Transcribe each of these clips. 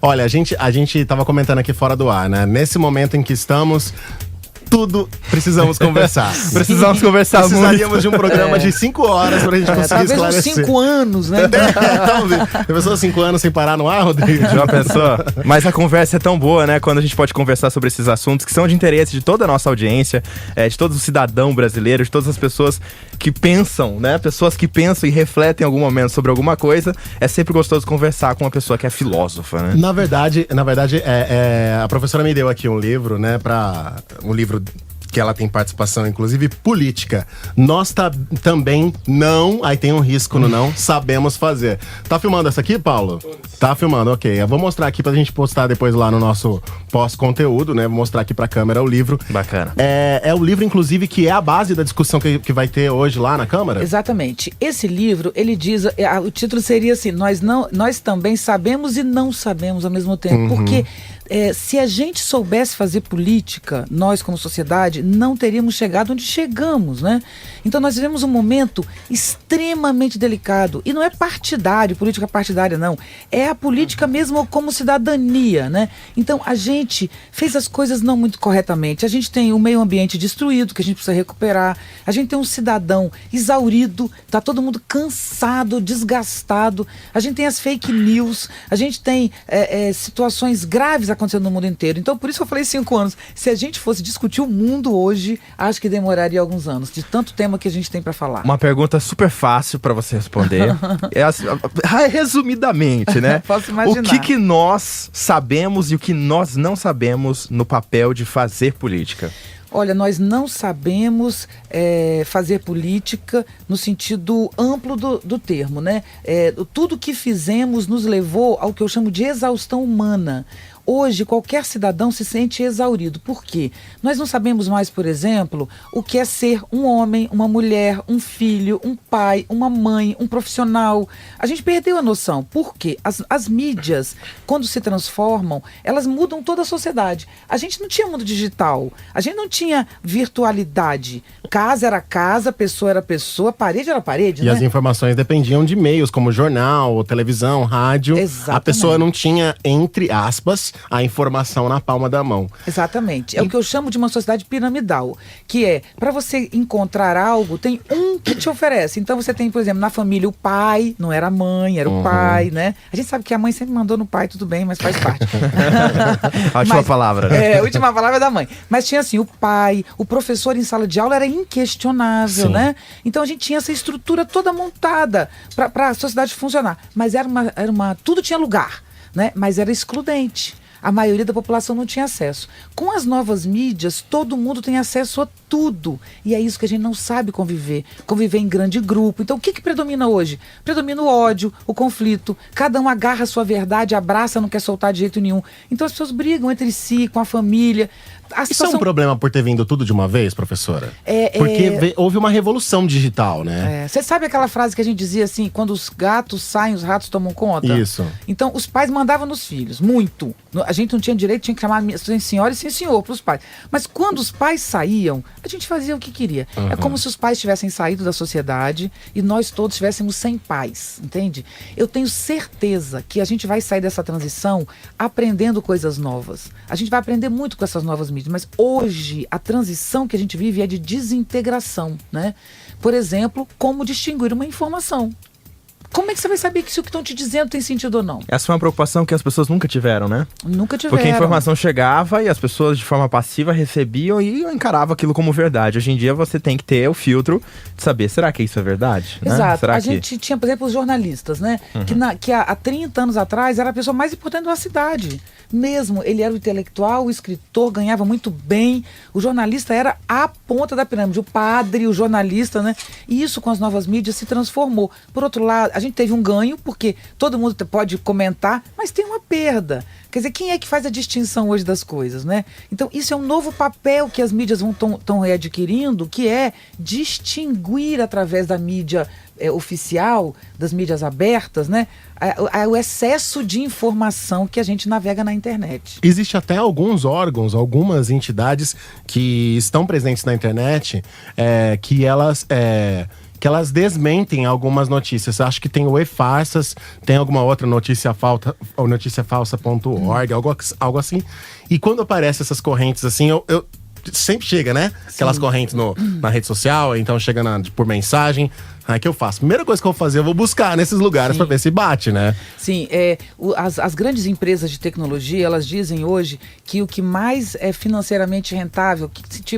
Olha, a gente tava comentando aqui fora do ar, né? Nesse momento em que estamos, tudo precisamos conversar. Precisamos conversar muito. Precisaríamos de um programa de 5 horas pra gente conseguir Talvez uns esclarecer. 5 anos, né? Tem pessoas 5 anos sem parar no ar, Rodrigo? Já pensou? Mas a conversa é tão boa, né? Quando a gente pode conversar sobre esses assuntos que são de interesse de toda a nossa audiência, de todo o cidadão brasileiro, de todas as pessoas que pensam, né? Pessoas que pensam e refletem em algum momento sobre alguma coisa. É sempre gostoso conversar com uma pessoa que é filósofa, né? Na verdade, a professora me deu aqui um livro, né? Um livro que ela tem participação, inclusive, política. Nós também não, aí tem um risco no não, sabemos fazer. Tá filmando essa aqui, Paulo? Tá filmando, ok. Eu vou mostrar aqui pra gente postar depois lá no nosso pós-conteúdo, né? Vou mostrar aqui pra câmera o livro. Bacana. É o livro, inclusive, que é a base da discussão que vai ter hoje lá na Câmara? Exatamente. Esse livro, ele diz, o título seria assim, nós também sabemos e não sabemos ao mesmo tempo, porque se a gente soubesse fazer política, nós como sociedade, não teríamos chegado onde chegamos, né? Então nós vivemos um momento extremamente delicado, e não é partidário, política partidária não, é a política mesmo como cidadania, né? Então a gente fez as coisas não muito corretamente, a gente tem o meio ambiente destruído, que a gente precisa recuperar, a gente tem um cidadão exaurido, tá todo mundo cansado, desgastado, a gente tem as fake news, a gente tem situações graves acontecendo no mundo inteiro. Então, por isso eu falei 5 anos. Se a gente fosse discutir o mundo hoje, acho que demoraria alguns anos, de tanto tema que a gente tem para falar. Uma pergunta super fácil para você responder. Resumidamente, né? Posso imaginar. O que nós sabemos e o que nós não sabemos no papel de fazer política? Olha, nós não sabemos fazer política no sentido amplo do termo, né? Tudo que fizemos nos levou ao que eu chamo de exaustão humana. Hoje, qualquer cidadão se sente exaurido. Por quê? Nós não sabemos mais, por exemplo, o que é ser um homem, uma mulher, um filho, um pai, uma mãe, um profissional. A gente perdeu a noção. Por quê? As mídias, quando se transformam, elas mudam toda a sociedade. A gente não tinha mundo digital, a gente não tinha virtualidade. Casa era casa, pessoa era pessoa, parede era parede, E né? as informações dependiam de meios como jornal, televisão, rádio. Exatamente. A pessoa não tinha, entre aspas, a informação na palma da mão. Exatamente. É o que eu chamo de uma sociedade piramidal, que é, para você encontrar algo, tem um que te oferece. Então você tem, por exemplo, na família o pai, não era a mãe, era o pai, né? A gente sabe que a mãe sempre mandou no pai, tudo bem, mas faz parte. A última palavra, né? A última palavra é da mãe. Mas tinha assim, o pai, o professor em sala de aula era inquestionável, Sim. né? Então a gente tinha essa estrutura toda montada para a sociedade funcionar. Mas tudo tinha lugar, né? Mas era excludente. A maioria da população não tinha acesso. Com as novas mídias, todo mundo tem acesso a tudo. E é isso que a gente não sabe conviver. Conviver em grande grupo. Então, o que predomina hoje? Predomina o ódio, o conflito. Cada um agarra a sua verdade, abraça, não quer soltar de jeito nenhum. Então, as pessoas brigam entre si, com a família. Isso é um problema por ter vindo tudo de uma vez, professora? Porque houve uma revolução digital, né? Você sabe aquela frase que a gente dizia assim, quando os gatos saem, os ratos tomam conta? Isso. Então, os pais mandavam nos filhos, muito. A gente não tinha direito, tinha que chamar sim senhora e sim senhor para os pais. Mas quando os pais saíam, a gente fazia o que queria. É como se os pais tivessem saído da sociedade e nós todos estivéssemos sem pais, entende? Eu tenho certeza que a gente vai sair dessa transição aprendendo coisas novas. A gente vai aprender muito com essas novas mídias, mas hoje a transição que a gente vive é de desintegração, né? Por exemplo, como distinguir uma informação. Como é que você vai saber que se o que estão te dizendo tem sentido ou não? Essa foi uma preocupação que as pessoas nunca tiveram, né? Nunca tiveram. Porque a informação chegava e as pessoas de forma passiva recebiam e encaravam aquilo como verdade. Hoje em dia você tem que ter o filtro de saber, será que isso é verdade? Exato. Né? Será a gente tinha, por exemplo, os jornalistas, né? Que há 30 anos atrás era a pessoa mais importante de uma cidade. Mesmo, ele era o intelectual, o escritor, ganhava muito bem. O jornalista era a ponta da pirâmide, o padre, o jornalista, né? E isso com as novas mídias se transformou. Por outro lado, a gente teve um ganho, porque todo mundo pode comentar, mas tem uma perda. Quer dizer, quem é que faz a distinção hoje das coisas, né? Então, isso é um novo papel que as mídias estão readquirindo, que é distinguir através da mídia oficial, das mídias abertas, né? O excesso de informação que a gente navega na internet. Existe até alguns órgãos, algumas entidades que estão presentes na internet, que elas que elas desmentem algumas notícias. Acho que tem o E-Farsas, tem alguma outra notícia ou noticiafalsa.org, algo assim. E quando aparecem essas correntes assim, eu sempre chega, né? Aquelas correntes na rede social, então chega por mensagem. Aí que eu faço? Primeira coisa que eu vou fazer, eu vou buscar nesses lugares pra ver se bate, né? Sim, as grandes empresas de tecnologia, elas dizem hoje que o que mais é financeiramente rentável,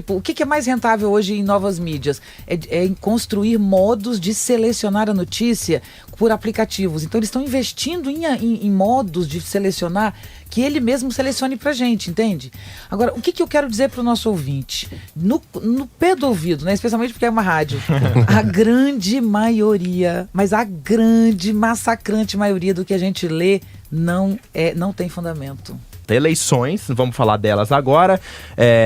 o que é mais rentável hoje em novas mídias? É em construir modos de selecionar a notícia por aplicativos. Então eles estão investindo em modos de selecionar que ele mesmo selecione pra gente, entende? Agora, o que eu quero dizer pro nosso ouvinte? No pé do ouvido, né? Especialmente porque é uma rádio. A grande maioria, mas a grande, massacrante maioria do que a gente lê não tem fundamento. Eleições, vamos falar delas agora.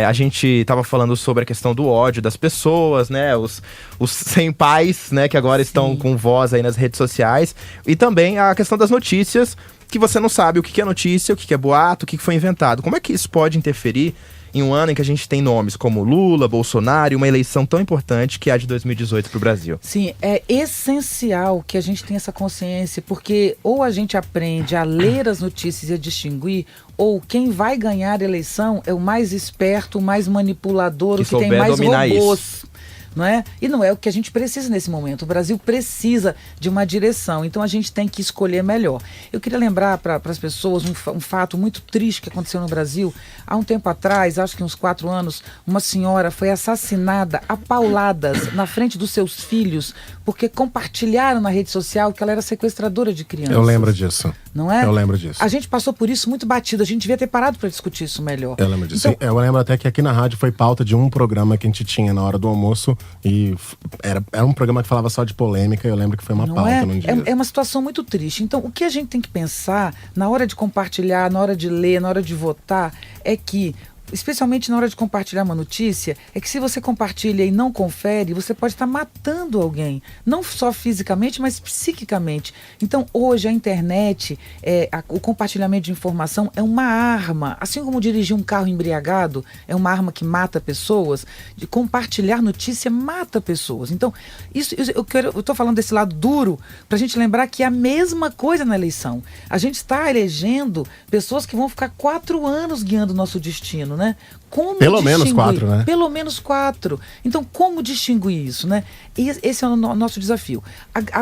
A gente estava falando sobre a questão do ódio das pessoas, né? Os sem pais, né? Que agora estão com voz aí nas redes sociais. E também a questão das notícias, que você não sabe o que é notícia, o que é boato, o que foi inventado. Como é que isso pode interferir em um ano em que a gente tem nomes como Lula, Bolsonaro e uma eleição tão importante que é a de 2018 para o Brasil? Sim, é essencial que a gente tenha essa consciência, porque ou a gente aprende a ler as notícias e a distinguir, ou quem vai ganhar a eleição é o mais esperto, o mais manipulador, o que tem mais robôs. Isso. Não é? E não é o que a gente precisa nesse momento. O Brasil precisa de uma direção, então a gente tem que escolher melhor. Eu queria lembrar para as pessoas um fato muito triste que aconteceu no Brasil. Há um tempo atrás, acho que uns 4 anos, uma senhora foi assassinada a pauladas na frente dos seus filhos porque compartilharam na rede social que ela era sequestradora de crianças. Eu lembro disso. Não é? Eu lembro disso. A gente passou por isso muito batido. A gente devia ter parado para discutir isso melhor. Eu lembro disso. Então, eu lembro até que aqui na rádio foi pauta de um programa que a gente tinha na hora do almoço. E era um programa que falava só de polêmica. Eu lembro que foi uma pauta num dia. É uma situação muito triste. Então, o que a gente tem que pensar na hora de compartilhar, na hora de ler, na hora de votar, é que, especialmente na hora de compartilhar uma notícia, é que se você compartilha e não confere, você pode estar matando alguém. Não só fisicamente, mas psiquicamente. Então, hoje, a internet, o compartilhamento de informação é uma arma. Assim como dirigir um carro embriagado é uma arma que mata pessoas, de compartilhar notícia mata pessoas. Então, eu estou falando desse lado duro para a gente lembrar que é a mesma coisa na eleição. A gente está elegendo pessoas que vão ficar 4 anos guiando o nosso destino, né? Como Pelo menos 4, né? Pelo menos 4. Então, como distinguir isso, né? E esse é o nosso desafio.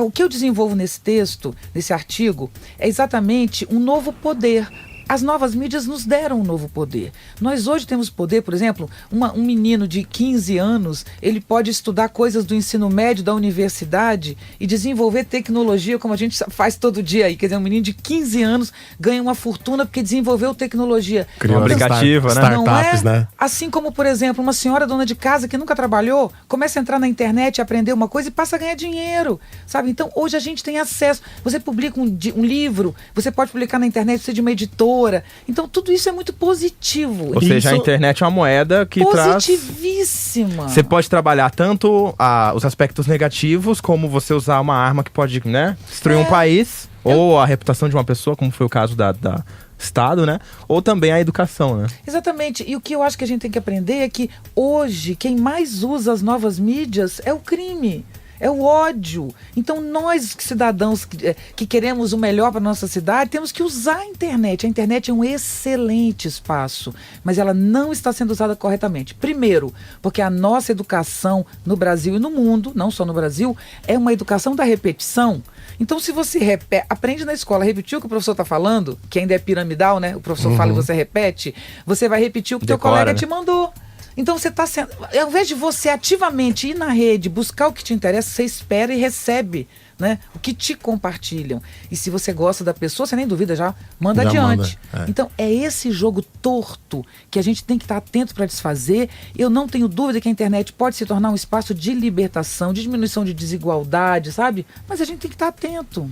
O que eu desenvolvo nesse texto, nesse artigo, é exatamente um novo poder. As novas mídias nos deram um novo poder. Nós hoje temos poder, por exemplo, um menino de 15 anos, ele pode estudar coisas do ensino médio, da universidade e desenvolver tecnologia como a gente faz todo dia aí. Quer dizer, um menino de 15 anos ganha uma fortuna porque desenvolveu tecnologia. Criou um aplicativo, né? Startups, né? Assim como, por exemplo, uma senhora dona de casa que nunca trabalhou, começa a entrar na internet, aprender uma coisa e passa a ganhar dinheiro, sabe? Então, hoje a gente tem acesso. Você publica um livro, você pode publicar na internet, você é de uma editora. Então, tudo isso é muito positivo. Ou seja, a internet é uma moeda que positivíssima. Você pode trabalhar tanto os aspectos negativos, como você usar uma arma que pode, né, destruir um país, ou a reputação de uma pessoa, como foi o caso da Estado, né? Ou também a educação, né? Exatamente. E o que eu acho que a gente tem que aprender é que hoje, quem mais usa as novas mídias é o crime. É o ódio. Então, nós, cidadãos que queremos o melhor para a nossa cidade, temos que usar a internet. A internet é um excelente espaço, mas ela não está sendo usada corretamente. Primeiro, porque a nossa educação no Brasil e no mundo, não só no Brasil, é uma educação da repetição. Então, se você aprende na escola, repetir o que o professor está falando, que ainda é piramidal, né? O professor fala e você repete, você vai repetir o que o teu colega te mandou. Então você está sendo, ao invés de você ativamente ir na rede, buscar o que te interessa, você espera e recebe, né, o que te compartilham. E se você gosta da pessoa, você nem duvida, já manda adiante. Então é esse jogo torto que a gente tem que estar atento para desfazer. Eu não tenho dúvida que a internet pode se tornar um espaço de libertação, de diminuição de desigualdade, sabe? Mas a gente tem que estar atento.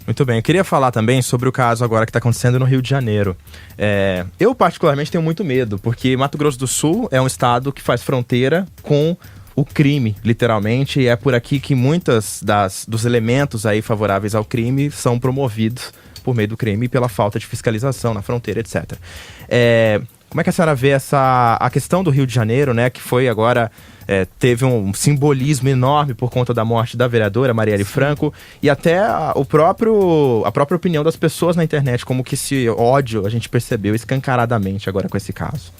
Muito bem, eu queria falar também sobre o caso agora que está acontecendo no Rio de Janeiro. Eu particularmente tenho muito medo, porque Mato Grosso do Sul é um estado que faz fronteira com o crime, literalmente, e é por aqui que muitos dos elementos aí favoráveis ao crime são promovidos por meio do crime e pela falta de fiscalização na fronteira, etc. Como é que a senhora vê a questão do Rio de Janeiro, né, que foi agora teve um simbolismo enorme por conta da morte da vereadora Marielle Franco, e até a própria opinião das pessoas na internet, como que esse ódio a gente percebeu escancaradamente agora com esse caso.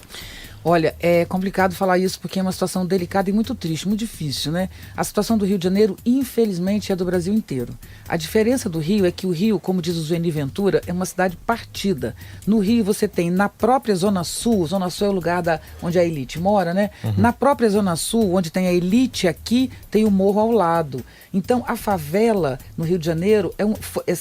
Olha, é complicado falar isso porque é uma situação delicada e muito triste, muito difícil, né? A situação do Rio de Janeiro, infelizmente, é do Brasil inteiro. A diferença do Rio é que o Rio, como diz o Zueni Ventura, é uma cidade partida. No Rio você tem na própria Zona Sul é o lugar onde a elite mora, né? Na própria Zona Sul, onde tem a elite aqui, tem o morro ao lado. Então a favela no Rio de Janeiro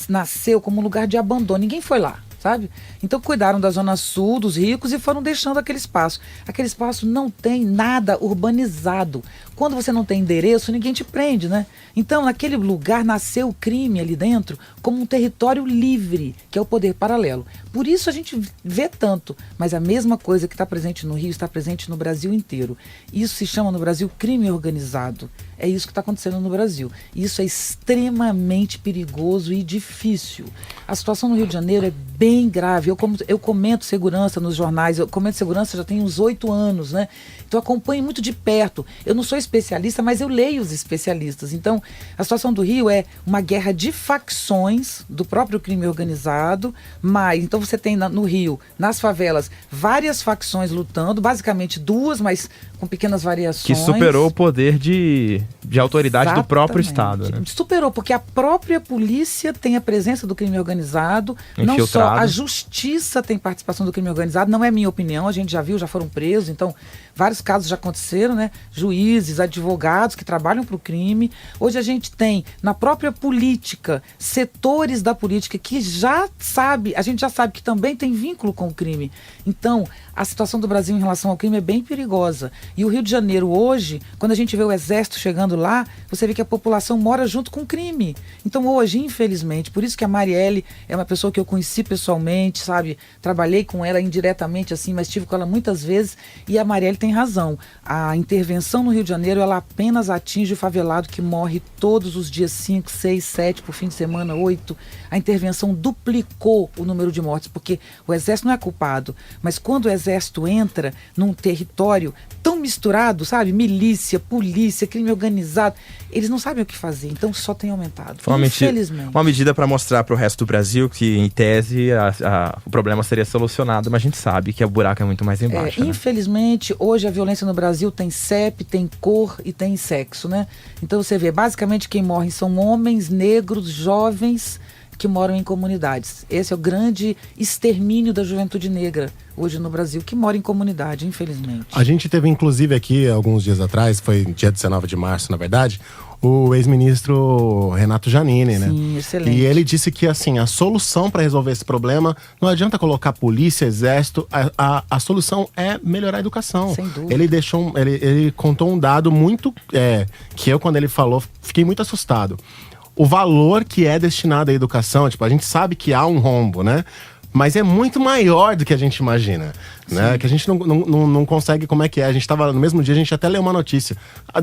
nasceu como um lugar de abandono, ninguém foi lá. Sabe? Então cuidaram da Zona Sul, dos ricos, e foram deixando aquele espaço. Aquele espaço não tem nada urbanizado. Quando você não tem endereço, ninguém te prende, né? Então, naquele lugar nasceu o crime ali dentro como um território livre, que é o poder paralelo. Por isso a gente vê tanto, mas a mesma coisa que está presente no Rio está presente no Brasil inteiro. Isso se chama no Brasil crime organizado. É isso que está acontecendo no Brasil. Isso é extremamente perigoso e difícil. A situação no Rio de Janeiro é bem grave. Eu comento segurança nos jornais, eu comento segurança já tem uns 8 anos, né? Então eu acompanho muito de perto. Eu não sou especialista, mas eu leio os especialistas. Então, a situação do Rio é uma guerra de facções do próprio crime organizado, mas então você tem no Rio, nas favelas, várias facções lutando, basicamente 2, mas com pequenas variações. Que superou o poder de autoridade do próprio Estado, né? Superou, porque a própria polícia tem a presença do crime organizado, não só a justiça tem participação do crime organizado, não é minha opinião, a gente já viu, já foram presos, então vários casos já aconteceram, né? Juízes, advogados que trabalham para o crime. Hoje a gente tem na própria política, setores da política que a gente já sabe que também tem vínculo com o crime. Então, a situação do Brasil em relação ao crime é bem perigosa. E o Rio de Janeiro hoje, quando a gente vê o exército chegando lá, você vê que a população mora junto com o crime. Então hoje, infelizmente, por isso que a Marielle é uma pessoa que eu conheci pessoalmente, sabe? Trabalhei com ela indiretamente assim, mas estive com ela muitas vezes, e a Marielle tem razão. A intervenção no Rio de Janeiro, ela apenas atinge o favelado que morre todos os dias 5, 6, 7, por fim de semana, 8. A intervenção duplicou o número de mortes, porque o exército não é culpado, mas quando o exército entra num território tão misturado, sabe? Milícia, polícia, crime organizado, eles não sabem o que fazer, então só tem aumentado. Infelizmente. Uma medida para mostrar para o resto do Brasil que, em tese, o problema seria solucionado, mas a gente sabe que o buraco é muito mais embaixo. Né? Infelizmente, hoje a violência no Brasil tem CEP, tem cor e tem sexo, né? Então você vê, basicamente quem morre são homens, negros, jovens que moram em comunidades. Esse é o grande extermínio da juventude negra hoje no Brasil, que mora em comunidade, infelizmente. A gente teve, inclusive, aqui, alguns dias atrás, foi dia 19 de março, na verdade, o ex-ministro Renato Giannini, né? Sim, excelente. E ele disse que, assim, a solução para resolver esse problema, não adianta colocar polícia, exército, a solução é melhorar a educação. Sem dúvida. Ele contou um dado muito, que eu, quando ele falou, fiquei muito assustado. O valor que é destinado à educação, tipo, a gente sabe que há um rombo, né? Mas é muito maior do que a gente imagina, né? Que a gente não consegue, como é que é? A gente tava, no mesmo dia, a gente até leu uma notícia.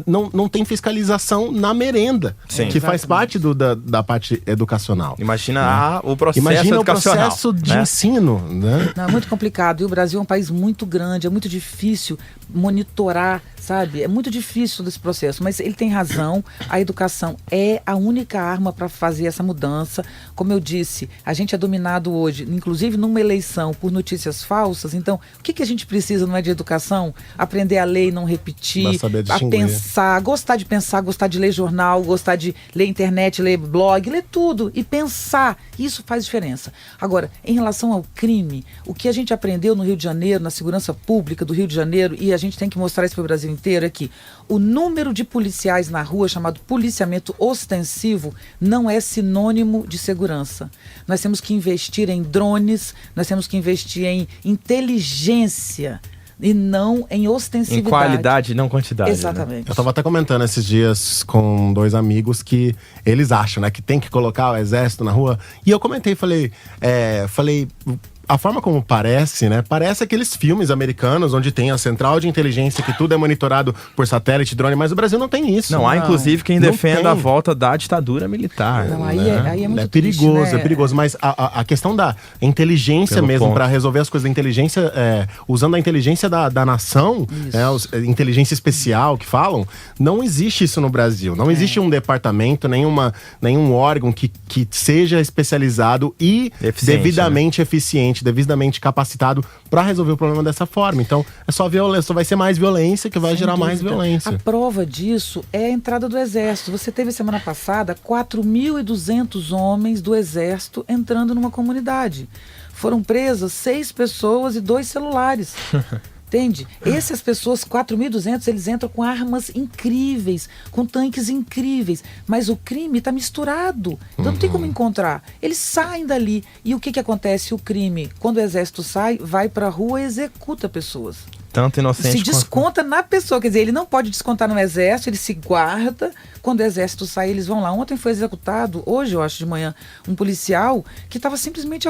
Não tem fiscalização na merenda, Sim. que faz parte da parte educacional. Imagina o processo Imagina educacional. O processo de ensino, né? Não, é muito complicado. E o Brasil é um país muito grande, é muito difícil monitorar, sabe? É muito difícil desse processo, mas ele tem razão. A educação é a única arma para fazer essa mudança. Como eu disse, a gente é dominado hoje, inclusive numa eleição, por notícias falsas. Então, o que a gente precisa, não é de educação? Aprender a ler e não repetir, a pensar, gostar de ler jornal, gostar de ler internet, ler blog, ler tudo e pensar. Isso faz diferença. Agora, em relação ao crime, o que a gente aprendeu no Rio de Janeiro, na segurança pública do Rio de Janeiro, e a gente tem que mostrar isso para o Brasil inteiro, é que o número de policiais na rua, chamado policiamento ostensivo, não é sinônimo de segurança. Nós temos que investir em drones, nós temos que investir em inteligência e não em ostensividade. Em qualidade, não quantidade. Exatamente. Né? Eu tava até comentando esses dias com 2 amigos que eles acham, né, que tem que colocar o exército na rua. E eu comentei, falei, a forma como parece, né? Parece aqueles filmes americanos onde tem a central de inteligência, que tudo é monitorado por satélite, drone, mas o Brasil não tem isso. Não, há inclusive quem não defenda tem. a volta da ditadura militar. Não, né? aí é muito É perigoso, triste, né? é perigoso. Mas a questão da inteligência Pelo mesmo, ponto. para resolver as coisas da inteligência, usando a inteligência da nação, inteligência especial que falam, não existe isso no Brasil. Não existe um departamento, nenhum órgão que seja especializado e Eficiente, devidamente eficiente, devidamente capacitado para resolver o problema dessa forma. Então, é só violência, só vai ser mais violência que vai Sem gerar mais dúvida. violência. A prova disso é a entrada do Exército. Você teve semana passada 4.200 homens do Exército entrando numa comunidade. Foram presas 6 pessoas e 2 celulares. Entende? Essas pessoas, 4.200, eles entram com armas incríveis, com tanques incríveis, mas o crime está misturado, então não tem como encontrar. Eles saem dali e o que acontece? O crime, quando o exército sai, vai para a rua e executa pessoas. Tanto inocente Se desconta na pessoa, quer dizer, ele não pode descontar no exército, ele se guarda, quando o exército sai, eles vão lá. Ontem foi executado, hoje eu acho de manhã, um policial que estava simplesmente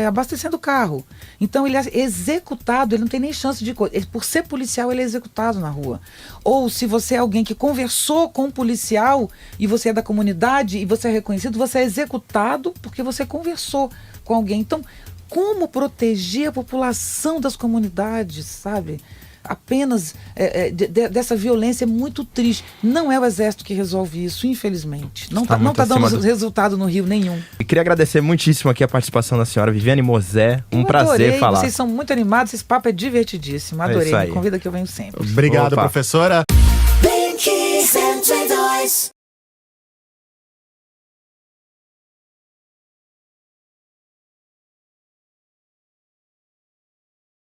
abastecendo o carro. Então ele é executado, ele não tem nem chance de coisa. Por ser policial, ele é executado na rua. Ou se você é alguém que conversou com um policial e você é da comunidade e você é reconhecido, você é executado porque você conversou com alguém. Então, como proteger a população das comunidades, sabe? Apenas dessa violência é muito triste. Não é o Exército que resolve isso, infelizmente. Não está dando resultado no Rio nenhum. E queria agradecer muitíssimo aqui a participação da senhora Viviane Mosé. Um prazer falar. Vocês são muito animados, esse papo é divertidíssimo. Adorei, isso aí. me convida que eu venho sempre. Obrigado, Opa. professora. Blink 102.